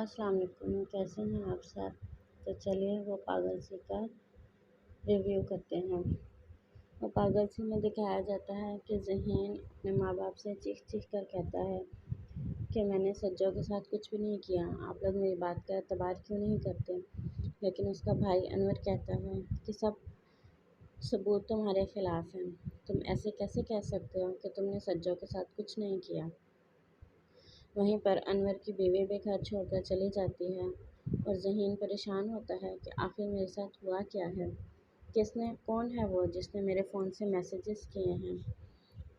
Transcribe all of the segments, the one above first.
अस्सलाम वालेकुम। कैसे हैं आप सब? तो चलिए वो पागल सी का रिव्यू करते हैं। वो पागल सी में दिखाया जाता है कि ज़हीन अपने माँ बाप से चीख चीख कर कहता है कि मैंने सज्जो के साथ कुछ भी नहीं किया, आप लोग मेरी बात का एतबार क्यों नहीं करते। लेकिन उसका भाई अनवर कहता है कि सब सबूत तुम्हारे खिलाफ हैं, तुम ऐसे कैसे कह सकते हो कि तुमने सज्जो के साथ कुछ नहीं किया। वहीं पर अनवर की बीवी भी घर छोड़कर चली जाती है और ज़हीन परेशान होता है कि आखिर मेरे साथ हुआ क्या है, कौन है वो जिसने मेरे फ़ोन से मैसेजेस किए हैं।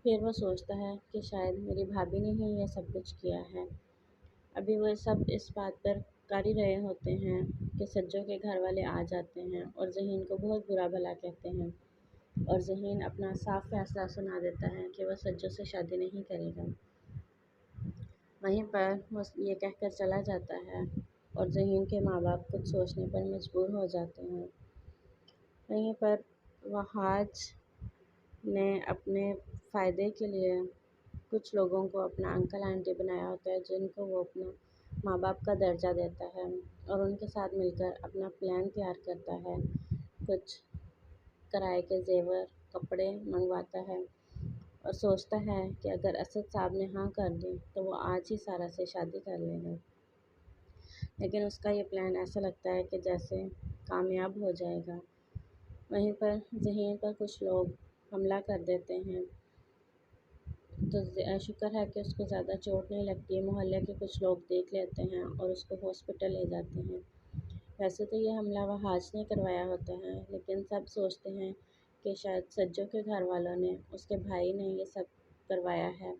फिर वो सोचता है कि शायद मेरी भाभी ने ही ये सब कुछ किया है। अभी वो सब इस बात पर कर ही रहे होते हैं कि सज्जो के घर वाले आ जाते हैं और ज़हीन को बहुत बुरा भला कहते हैं और ज़हीन अपना साफ फैसला सुना देता है कि वह सज्जो से शादी नहीं करेगा। वहीं पर वो ये कहकर चला जाता है और ज़हीन के माँ बाप कुछ सोचने पर मजबूर हो जाते हैं। वहीं पर वहाज ने अपने फ़ायदे के लिए कुछ लोगों को अपना अंकल आंटी बनाया होता है, जिनको वो अपना माँ बाप का दर्जा देता है और उनके साथ मिलकर अपना प्लान तैयार करता है। कुछ किराए के ज़ेवर कपड़े मंगवाता है और सोचता है कि अगर असद साहब ने हाँ कर दी तो वो आज ही सारा से शादी कर लेगा। लेकिन उसका ये प्लान ऐसा लगता है कि जैसे कामयाब हो जाएगा। वहीं पर ज़हीन पर कुछ लोग हमला कर देते हैं, तो शुक्र है कि उसको ज़्यादा चोट नहीं लगती है। मोहल्ले के कुछ लोग देख लेते हैं और उसको हॉस्पिटल ले जाते हैं। वैसे तो ये हमला वहाज ने करवाया होता है, लेकिन सब सोचते हैं कि शायद सज्जो के घर वालों ने, उसके भाई ने ये सब करवाया है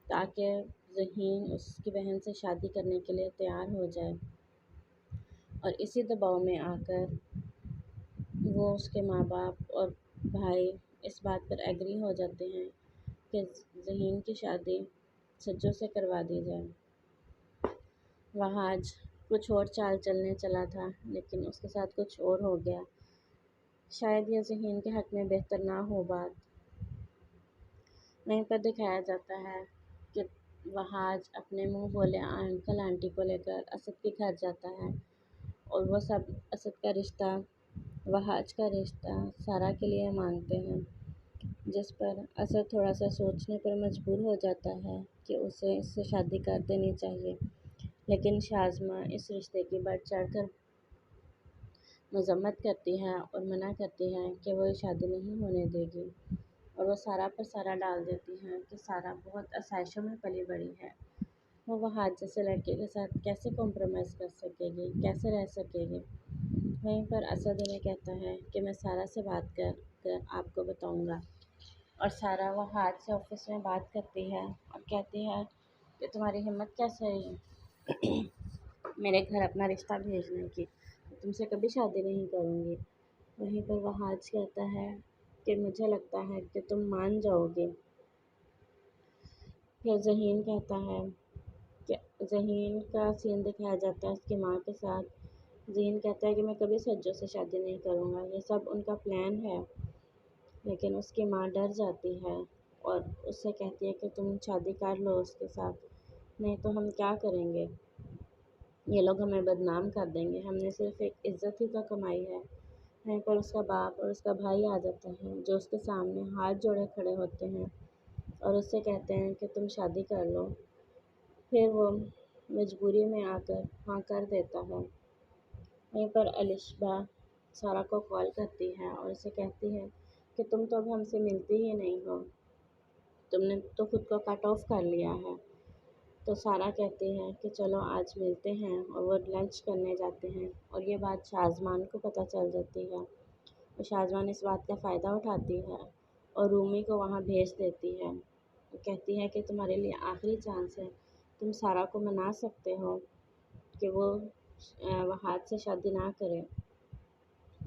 ताकि ज़हीन उसकी बहन से शादी करने के लिए तैयार हो जाए। और इसी दबाव में आकर वो उसके माँ बाप और भाई इस बात पर एग्री हो जाते हैं कि ज़हीन की शादी सज्जो से करवा दी जाए। वहाज कुछ और चाल चलने चला था, लेकिन उसके साथ कुछ और हो गया। शायद ये ज़हीन के हक़ में बेहतर ना हो बात। वहीं पर दिखाया जाता है कि वहाज अपने मुँह बोले अंकल आंटी को लेकर असद के घर जाता है और वो सब असद का रिश्ता, वहाज का रिश्ता सारा के लिए मांगते हैं, जिस पर असद थोड़ा सा सोचने पर मजबूर हो जाता है कि उसे इससे शादी कर देनी चाहिए। लेकिन शाज़मा इस रिश्ते की बढ़ चढ़ कर मज़म्मत करती है और मना करती है कि वो ये शादी नहीं होने देगी, और वो सारा पर सारा डाल देती हैं कि सारा बहुत आसाइशों में पली बड़ी है। वो वहाज जैसे लड़के के साथ कैसे कॉम्प्रोमाइज़ कर सकेगी, कैसे रह सकेगी। वहीं पर असद उन्हें कहता है कि मैं सारा से बात कर कर आपको बताऊंगा, और सारा वहाज से ऑफिस में बात करती है और कहती है कि तुम्हारी हिम्मत कैसे है मेरे घर अपना रिश्ता भेजने की, तुमसे कभी शादी नहीं करूँगी। वहीं पर वहाज कहता है कि मुझे लगता है कि तुम मान जाओगे। फिर ज़हीन कहता है कि ज़हीन का सीन दिखाया जाता है उसकी माँ के साथ। ज़हीन कहता है कि मैं कभी सज्जो से शादी नहीं करूँगा, ये सब उनका प्लान है। लेकिन उसकी माँ डर जाती है और उससे कहती है कि तुम शादी कर लो उसके साथ, नहीं तो हम क्या करेंगे, ये लोग हमें बदनाम कर देंगे, हमने सिर्फ एक इज़्ज़त ही तो कमाई है। वहीं पर उसका बाप और उसका भाई आ जाते हैं, जो उसके सामने हाथ जोड़े खड़े होते हैं और उससे कहते हैं कि तुम शादी कर लो। फिर वो मजबूरी में आकर हाँ कर देता है। वहीं पर अलिशबा सारा को कॉल करती है और उसे कहती है कि तुम तो अब हमसे मिलती ही नहीं हो, तुमने तो खुद को कट ऑफ कर लिया है। तो सारा कहती है कि चलो आज मिलते हैं, और वो लंच करने जाते हैं और ये बात शाज़मान को पता चल जाती है। और शाज़मान इस बात का फ़ायदा उठाती है और रूमी को वहाँ भेज देती है। वो कहती है कि तुम्हारे लिए आखिरी चांस है, तुम सारा को मना सकते हो कि वो हाथ से शादी ना करे।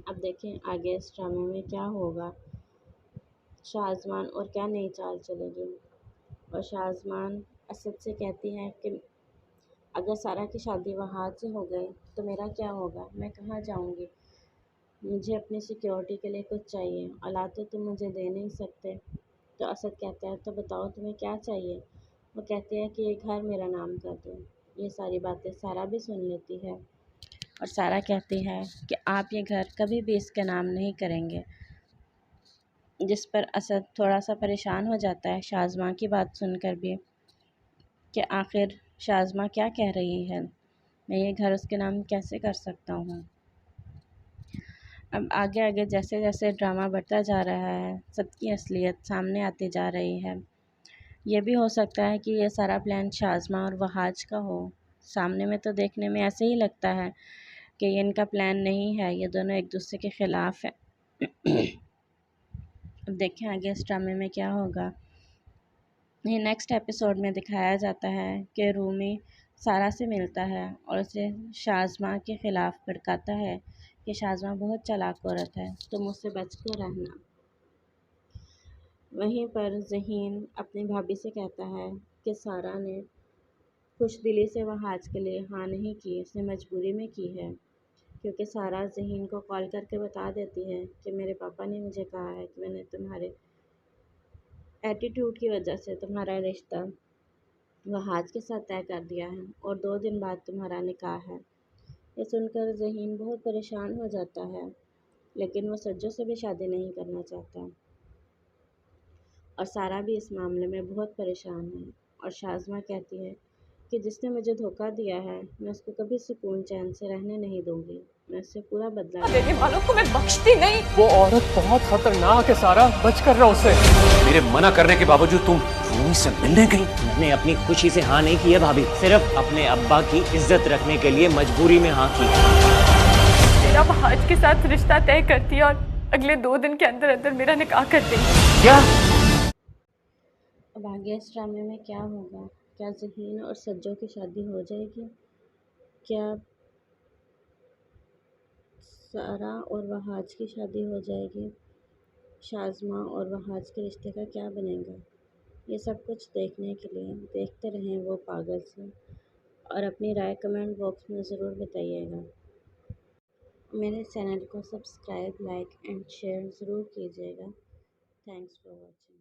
अब देखें आगे इस ड्रामे में क्या होगा, शाज़मान और क्या नई चाल चलेगी। और शाज़मान असद से कहती है कि अगर सारा की शादी वहाद से हो गई तो मेरा क्या होगा, मैं कहाँ जाऊँगी, मुझे अपनी सिक्योरिटी के लिए कुछ चाहिए, औलाद तो तुम मुझे दे नहीं सकते। तो असद कहता है तो बताओ तुम्हें क्या चाहिए। वो कहती है कि ये घर मेरा नाम कर दो, یہ ساری باتیں سارا بھی سن لیتی ہے اور سارا کہتی ہے کہ آپ یہ گھر کبھی بھی اس کے نام نہیں کریں گے، جس پر اسد تھوڑا سا پریشان ہو جاتا ہے شازماں کی بات سن کر بھی کہ آخر شازماں کیا کہہ رہی ہے، میں یہ گھر اس کے نام کیسے کر سکتا ہوں۔ اب آگے آگے جیسے جیسے ڈرامہ بڑھتا جا رہا ہے، سب کی اصلیت سامنے آتی جا رہی ہے۔ یہ بھی ہو سکتا ہے کہ یہ سارا پلان شازماں اور وہاج کا ہو۔ سامنے میں تو دیکھنے میں ایسے ہی لگتا ہے کہ یہ ان کا پلان نہیں ہے، یہ دونوں ایک دوسرے کے خلاف ہیں۔ اب دیکھیں آگے اس ڈرامے میں کیا ہوگا۔ یہ نیکسٹ ایپیسوڈ میں دکھایا جاتا ہے کہ رومی سارا سے ملتا ہے اور اسے شازماں کے خلاف بھڑکاتا ہے کہ شازماں بہت چالاک عورت ہے، تم اس سے بچ کر رہنا۔ وہیں پر ذہین اپنی بھابھی سے کہتا ہے کہ سارا نے خوش دلی سے وہاج کے لیے ہاں نہیں کی، اس نے مجبوری میں کی ہے، کیونکہ سارا ذہین کو کال کر کے بتا دیتی ہے کہ میرے پاپا نے مجھے کہا ہے کہ میں نے تمہارے ایٹیٹیوڈ کی وجہ سے تمہارا رشتہ وہاج کے ساتھ طے کر دیا ہے اور 2 دن بعد تمہارا نکاح ہے۔ یہ سن کر ذہین بہت پریشان ہو جاتا ہے، لیکن وہ سجو سے بھی شادی نہیں کرنا چاہتا اور سارا بھی اس معاملے میں بہت پریشان ہے اور شازماں کہتی ہے کہ جس نے مجھے دھوکہ دیا ہے میں اس کو کبھی سکون چین سے رہنے نہیں دوں گی، میں اس سے پورا بدلہ لوں دینے گی۔ والوں کو میں بخشتی نہیں۔ وہ عورت بہت خطرناک ہے سارا، بچ کر رہو اسے۔ میرے منع کرنے کے باوجود تم رومی سے ملنے گئی؟ میں نے اپنی خوشی سے ہاں نہیں کی ہے بھابھی، صرف اپنے ابا کی عزت رکھنے کے لیے مجبوری میں ہاں کی۔ میرا وہاج کے ساتھ رشتہ طے کرتی ہے اور اگلے 2 دن کے اندر اندر میرا نکاح کر دیں گی۔ کیا؟ اب آگے اس ڈرامے میں کیا ہوگا؟ کیا ذہین اور سجو کی شادی ہو جائے گی؟ کیا سارا اور وہاج کی شادی ہو جائے گی؟ شازماں اور وہاج کے رشتے کا کیا بنے گا؟ یہ سب کچھ دیکھنے کے لیے دیکھتے رہیں وہ پاگل سے، اور اپنی رائے کمنٹ باکس میں ضرور بتائیے گا۔ میرے چینل کو سبسکرائب، لائک اینڈ شیئر ضرور کیجیے گا۔ Thanks for watching.